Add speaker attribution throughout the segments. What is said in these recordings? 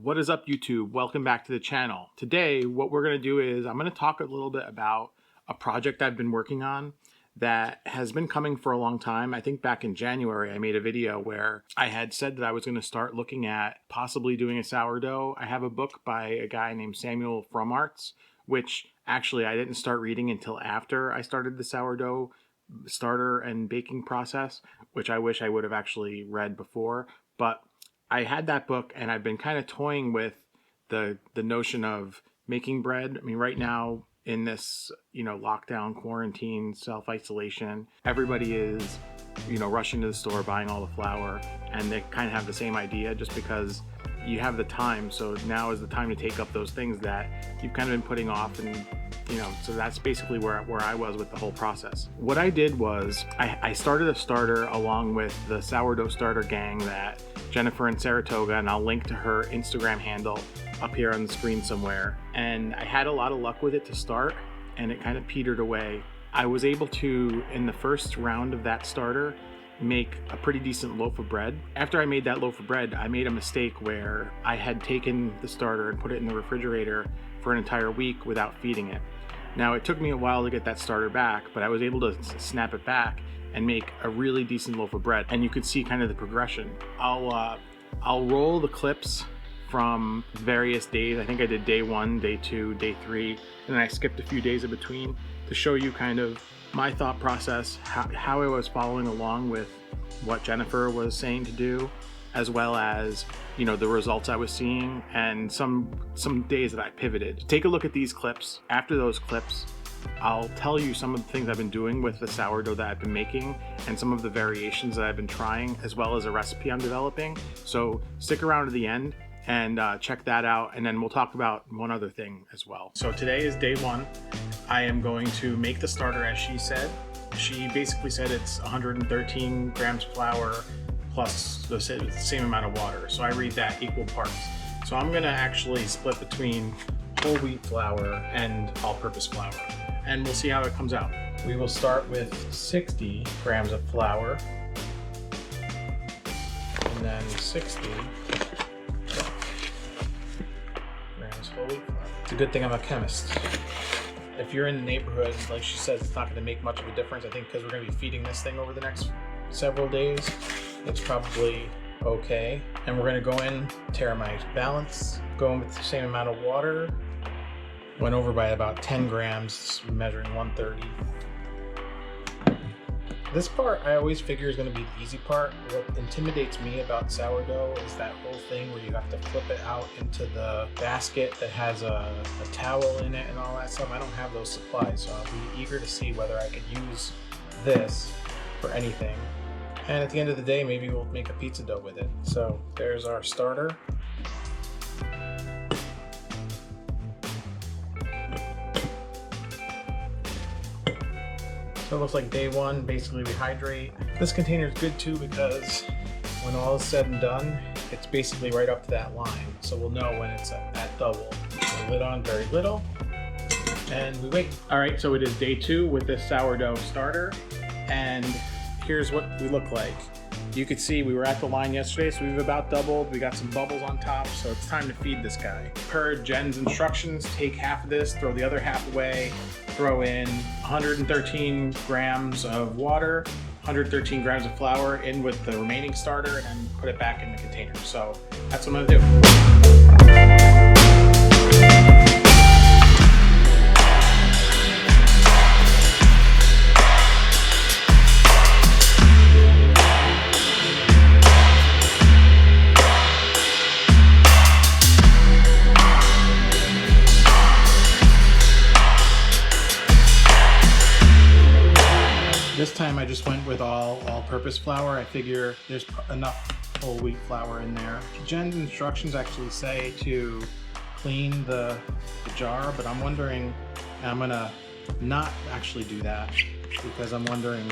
Speaker 1: What is up, YouTube? Welcome back to the channel. Today, what we're going to do is I'm going to talk a little bit about a project I've been working on that has been coming for a long time. I think back in January, I made a video where I had said that I was going to start looking at possibly doing a sourdough. I have a book by a guy named Samuel from Arts, which actually I didn't start reading until after I started the sourdough starter and baking process, which I wish I would have actually read before. But I had that book and I've been kind of toying with the notion of making bread. I mean, right now in this, lockdown, quarantine, self-isolation, everybody is, rushing to the store, buying all the flour, and they kind of have the same idea just because you have the time. So now is the time to take up those things that you've kind of been putting off, and so that's basically where I was with the whole process. What I did was I started a starter along with the sourdough starter gang that Jennifer in Saratoga, and I'll link to her Instagram handle up here on the screen somewhere. And I had a lot of luck with it to start, and it kind of petered away. I was able to, in the first round of that starter, make a pretty decent loaf of bread. After I made that loaf of bread, I made a mistake where I had taken the starter and put it in the refrigerator for an entire week without feeding it. Now, it took me a while to get that starter back, but I was able to snap it back and make a really decent loaf of bread. And you could see kind of the progression. I'll roll the clips from various days. I think I did day 1, day 2, day 3, and then I skipped a few days in between to show you kind of my thought process, how I was following along with what Jennifer was saying to do, as well as the results I was seeing, and some days that I pivoted. Take a look at these clips. After those clips, I'll tell you some of the things I've been doing with the sourdough that I've been making and some of the variations that I've been trying, as well as a recipe I'm developing. So stick around to the end and check that out, and then we'll talk about one other thing as well. So today is day 1. I am going to make the starter as she said. She basically said it's 113 grams flour plus the same amount of water. So I read that equal parts. So I'm gonna actually split between whole wheat flour and all-purpose flour, and we'll see how it comes out. We will start with 60 grams of flour, and then 60 grams whole wheat flour. It's a good thing I'm a chemist. If you're in the neighborhood, like she says, it's not gonna make much of a difference. I think because we're gonna be feeding this thing over the next several days, it's probably okay. And we're gonna go in, tear my balance, go in with the same amount of water. Went over by about 10 grams, measuring 130. This part I always figure is gonna be the easy part. What intimidates me about sourdough is that whole thing where you have to flip it out into the basket that has a towel in it and all that stuff. I don't have those supplies, so I'll be eager to see whether I could use this for anything. And at the end of the day, maybe we'll make a pizza dough with it. So there's our starter. So it looks like day 1, basically we hydrate. This container is good too because when all is said and done, it's basically right up to that line. So we'll know when it's at double. So lid on very little, and we wait. All right, so it is day 2 with this sourdough starter, and here's what we look like. You could see we were at the line yesterday, so we've about doubled. We got some bubbles on top, so it's time to feed this guy. Per Jen's instructions, take half of this, throw the other half away, throw in 113 grams of water, 113 grams of flour in with the remaining starter, and put it back in the container. So that's what I'm gonna do. This time I just went with all-purpose flour. I figure there's enough whole wheat flour in there. Jen's instructions actually say to clean the jar, but I'm wondering, and I'm gonna not actually do that because I'm wondering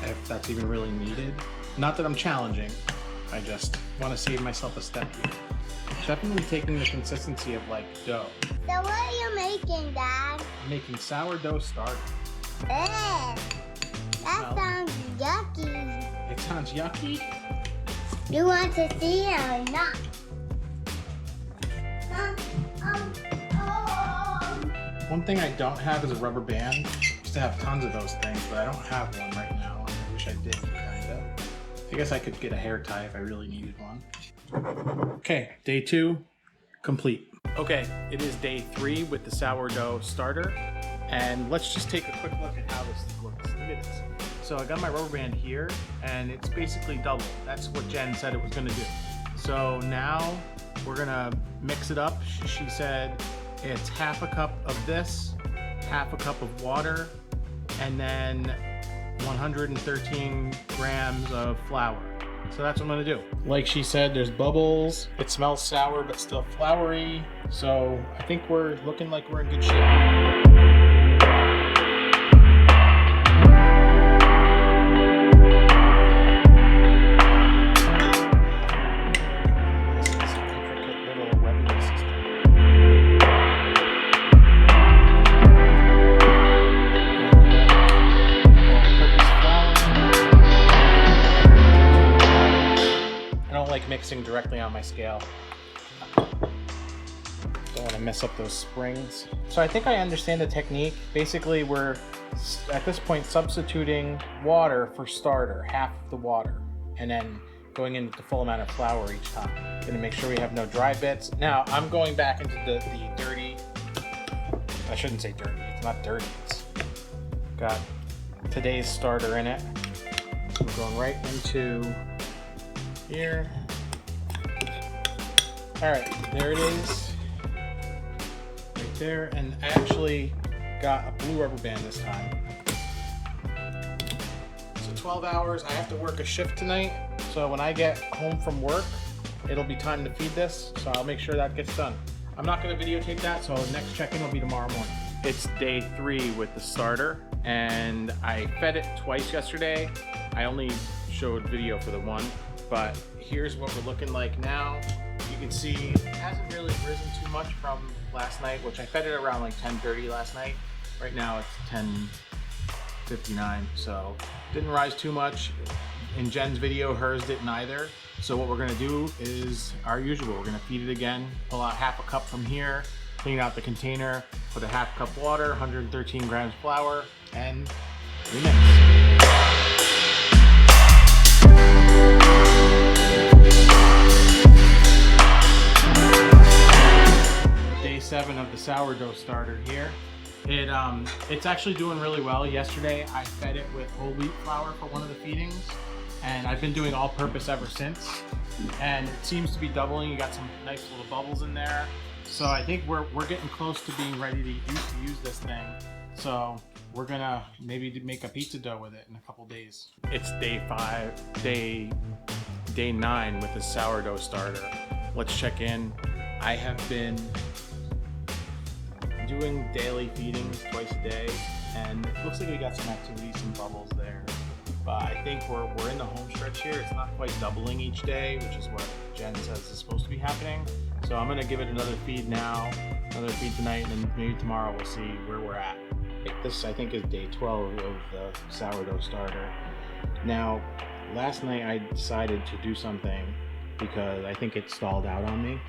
Speaker 1: if that's even really needed. Not that I'm challenging, I just want to save myself a step here. Definitely taking the consistency of like dough.
Speaker 2: So what are you making, Dad?
Speaker 1: I'm making sourdough starter.
Speaker 2: That sounds yucky.
Speaker 1: It sounds yucky?
Speaker 2: You want to see it or not?
Speaker 1: One thing I don't have is a rubber band. I used to have tons of those things, but I don't have one right now. I wish I did, kinda. I guess I could get a hair tie if I really needed one. Okay, day 2, complete. Okay, it is day 3 with the sourdough starter, and let's just take a quick look at how this thing works. Look at this. So I got my rubber band here, and it's basically double. That's what Jen said it was gonna do. So now we're gonna mix it up. She said it's half a cup of this, half a cup of water, and then 113 grams of flour. So that's what I'm gonna do. Like she said, there's bubbles. It smells sour, but still floury. So I think we're looking like we're in good shape. Mixing directly on my scale. Don't want to mess up those springs. So I think I understand the technique. Basically, we're at this point substituting water for starter, half of the water, and then going into the full amount of flour each time. Gonna make sure we have no dry bits. Now I'm going back into the dirty. I shouldn't say dirty. It's not dirty. It's got today's starter in it. So we're going right into here. All right, there it is, right there. And I actually got a blue rubber band this time. So 12 hours, I have to work a shift tonight. So when I get home from work, it'll be time to feed this. So I'll make sure that gets done. I'm not gonna videotape that, so next check-in will be tomorrow morning. It's day 3 with the starter, and I fed it twice yesterday. I only showed video for the one, but here's what we're looking like now. You can see it hasn't really risen too much from last night, which I fed it around like 10:30 last night. Right now it's 10:59, so didn't rise too much. In Jen's video, hers didn't either. So what we're gonna do is our usual. We're gonna feed it again, pull out half a cup from here, clean out the container, put a half cup water, 113 grams flour, and remix. Day 7 of the sourdough starter here. It's actually doing really well. Yesterday I fed it with whole wheat flour for one of the feedings, and I've been doing all-purpose ever since, and it seems to be doubling. You got some nice little bubbles in there, so I think we're getting close to being ready to use this thing. So we're gonna maybe make a pizza dough with it in a couple days. It's day 9 with the sourdough starter. Let's check in. I have been doing daily feedings twice a day, and it looks like we got some activity, some bubbles there. But I think we're in the home stretch here. It's not quite doubling each day, which is what Jen says is supposed to be happening. So I'm gonna give it another feed now, another feed tonight, and then maybe tomorrow we'll see where we're at. This, I think, is day 12 of the sourdough starter. Now, last night I decided to do something because I think it stalled out on me.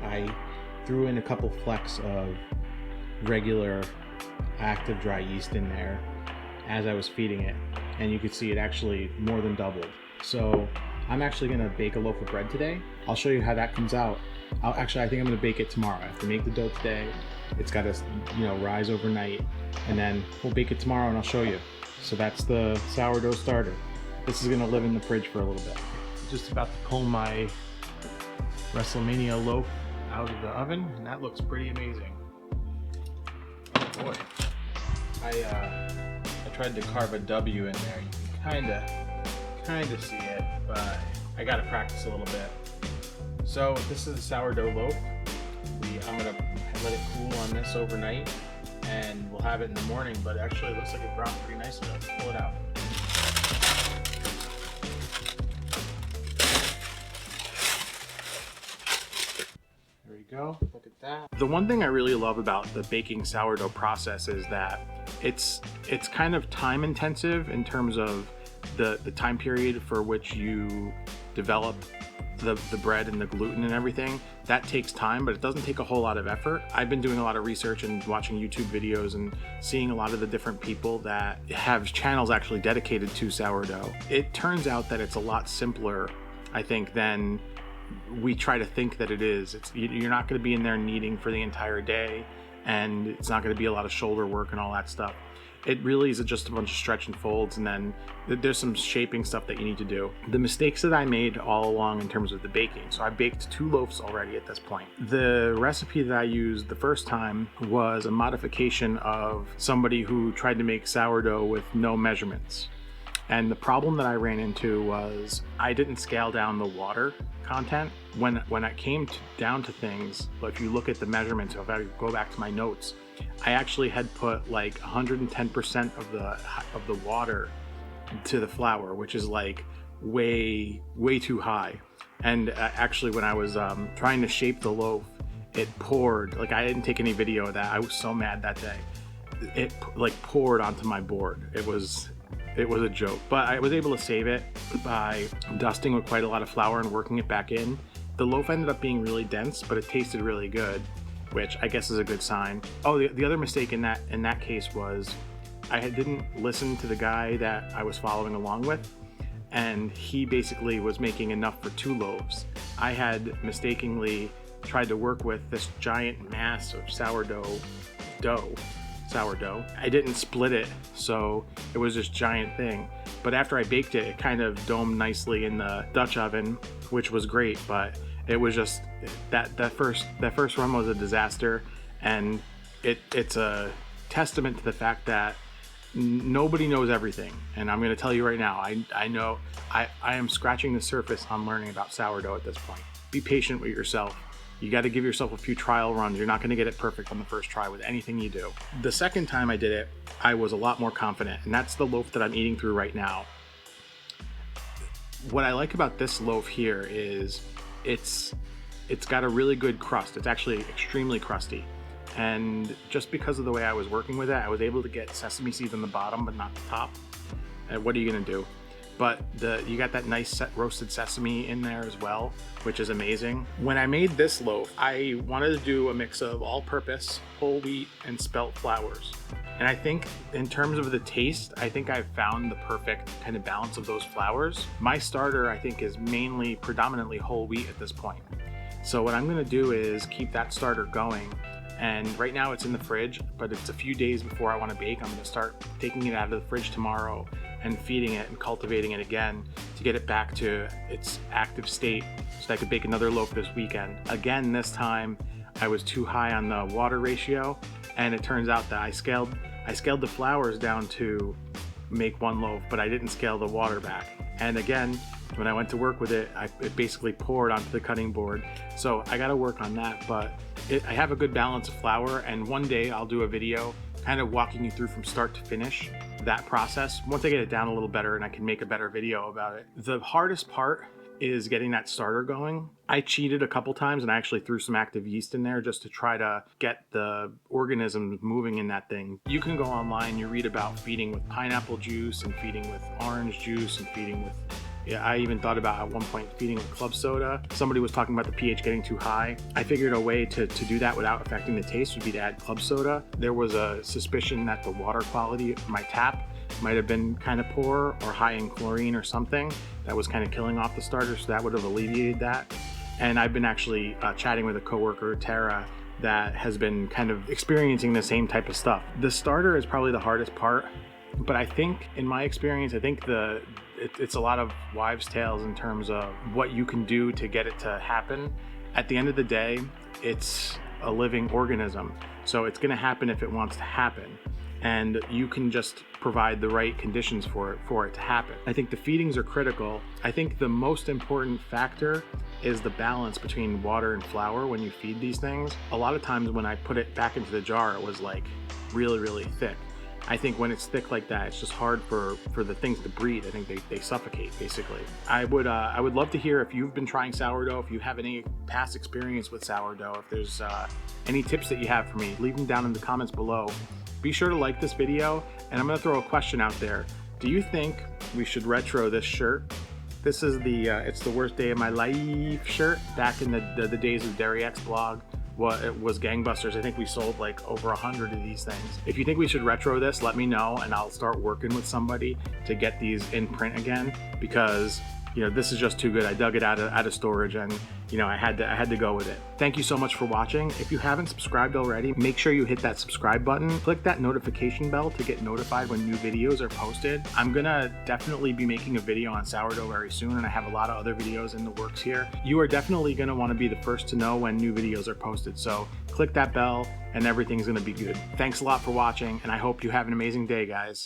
Speaker 1: I threw in a couple flecks of regular active dry yeast in there as I was feeding it, and you could see it actually more than doubled. So I'm actually gonna bake a loaf of bread today. I'll show you how that comes out. I think I'm gonna bake it tomorrow. I have to make the dough today. It's gotta, rise overnight, and then we'll bake it tomorrow and I'll show you. So that's the sourdough starter. This is gonna live in the fridge for a little bit. Just about to pull my WrestleMania loaf out of the oven, and that looks pretty amazing. Oh boy. I tried to carve a W in there. You can kinda see it, but I gotta practice a little bit. So this is the sourdough loaf. I'm gonna let it cool on this overnight, and we'll have it in the morning, but actually it looks like it browned pretty nicely. Let's pull it out. There we go, look at that. The one thing I really love about the baking sourdough process is that it's kind of time intensive in terms of the time period for which you develop the bread and the gluten and everything. That takes time, but it doesn't take a whole lot of effort. I've been doing a lot of research and watching YouTube videos and seeing a lot of the different people that have channels actually dedicated to sourdough. It turns out that it's a lot simpler, I think, than we try to think that it is. You're not going to be in there kneading for the entire day, and it's not going to be a lot of shoulder work and all that stuff. It really is just a bunch of stretch and folds, and then there's some shaping stuff that you need to do. The mistakes that I made all along in terms of the baking, so I baked 2 loaves already at this point. The recipe that I used the first time was a modification of somebody who tried to make sourdough with no measurements. And the problem that I ran into was I didn't scale down the water content. When it came down to things, if you look at the measurements, so if I go back to my notes, I actually had put like 110% of the water to the flour, which is like way too high. And actually, when I was trying to shape the loaf, it poured. Like, I didn't take any video of that. I was so mad that day. It like poured onto my board. It was a joke, but I was able to save it by dusting with quite a lot of flour and working it back in. The loaf ended up being really dense, but it tasted really good, which I guess is a good sign. Oh, the other mistake in that case was I didn't listen to the guy that I was following along with, and he basically was making enough for 2 loaves. I had mistakenly tried to work with this giant mass of sourdough. I didn't split it, so it was this giant thing. But after I baked it, it kind of domed nicely in the Dutch oven, which was great, but it was just that first run was a disaster, and it's a testament to the fact that nobody knows everything. And I'm going to tell you right now, I know I am scratching the surface on learning about sourdough at this point. Be patient with yourself. You got to give yourself a few trial runs. You're not going to get it perfect on the first try with anything you do. The second time I did it, I was a lot more confident, and that's the loaf that I'm eating through right now. What I like about this loaf here is it's got a really good crust. It's actually extremely crusty. And just because of the way I was working with it, I was able to get sesame seeds on the bottom, but not the top. And what are you going to do? But you got that nice roasted sesame in there as well, which is amazing. When I made this loaf, I wanted to do a mix of all-purpose, whole wheat, and spelt flours. And I think in terms of the taste, I think I've found the perfect kind of balance of those flours. My starter, I think, is predominantly whole wheat at this point. So what I'm gonna do is keep that starter going. And right now it's in the fridge, but it's a few days before I want to bake. I'm going to start taking it out of the fridge tomorrow and feeding it and cultivating it again to get it back to its active state so that I could bake another loaf this weekend. Again, this time I was too high on the water ratio, and it turns out that I scaled the flours down to make 1 loaf, but I didn't scale the water back. And again, when I went to work with it, it basically poured onto the cutting board. So I got to work on that, but I have a good balance of flour, and one day I'll do a video kind of walking you through from start to finish that process once I get it down a little better and I can make a better video about it. The hardest part is getting that starter going. I cheated a couple times and I actually threw some active yeast in there just to try to get the organisms moving in that thing. You can go online, you read about feeding with pineapple juice and feeding with orange juice and feeding with, yeah, I even thought about at one point feeding with club soda. Somebody was talking about the pH getting too high. I figured a way to do that without affecting the taste would be to add club soda. There was a suspicion that the water quality of my tap might have been kind of poor or high in chlorine or something that was kind of killing off the starter, so that would have alleviated that. And I've been actually chatting with a coworker, Tara, that has been kind of experiencing the same type of stuff. The starter is probably the hardest part, but I think, in my experience, I think it's a lot of wives' tales in terms of what you can do to get it to happen. At the end of the day, it's a living organism, so it's going to happen if it wants to happen, and you can just provide the right conditions for it to happen. I think the feedings are critical. I think the most important factor is the balance between water and flour when you feed these things. A lot of times when I put it back into the jar, it was like really thick. I think when it's thick like that, it's just hard for the things to breathe. I think they suffocate, basically. I would love to hear if you've been trying sourdough, if you have any past experience with sourdough, if there's any tips that you have for me, leave them down in the comments below. Be sure to like this video, and I'm gonna throw a question out there. Do you think we should retro this shirt This is the It's the Worst Day of My Life shirt. Back in the days of Derry X blog, it was gangbusters. I think we sold like over 100 of these things. If you think we should retro this, let me know and I'll start working with somebody to get these in print again, because this is just too good. I dug it out of storage, and I had to go with it. Thank you so much for watching. If you haven't subscribed already, make sure you hit that subscribe button. Click that notification bell to get notified when new videos are posted. I'm gonna definitely be making a video on sourdough very soon, and I have a lot of other videos in the works here. You are definitely gonna want to be the first to know when new videos are posted, so click that bell and everything's gonna be good. Thanks a lot for watching, and I hope you have an amazing day, guys.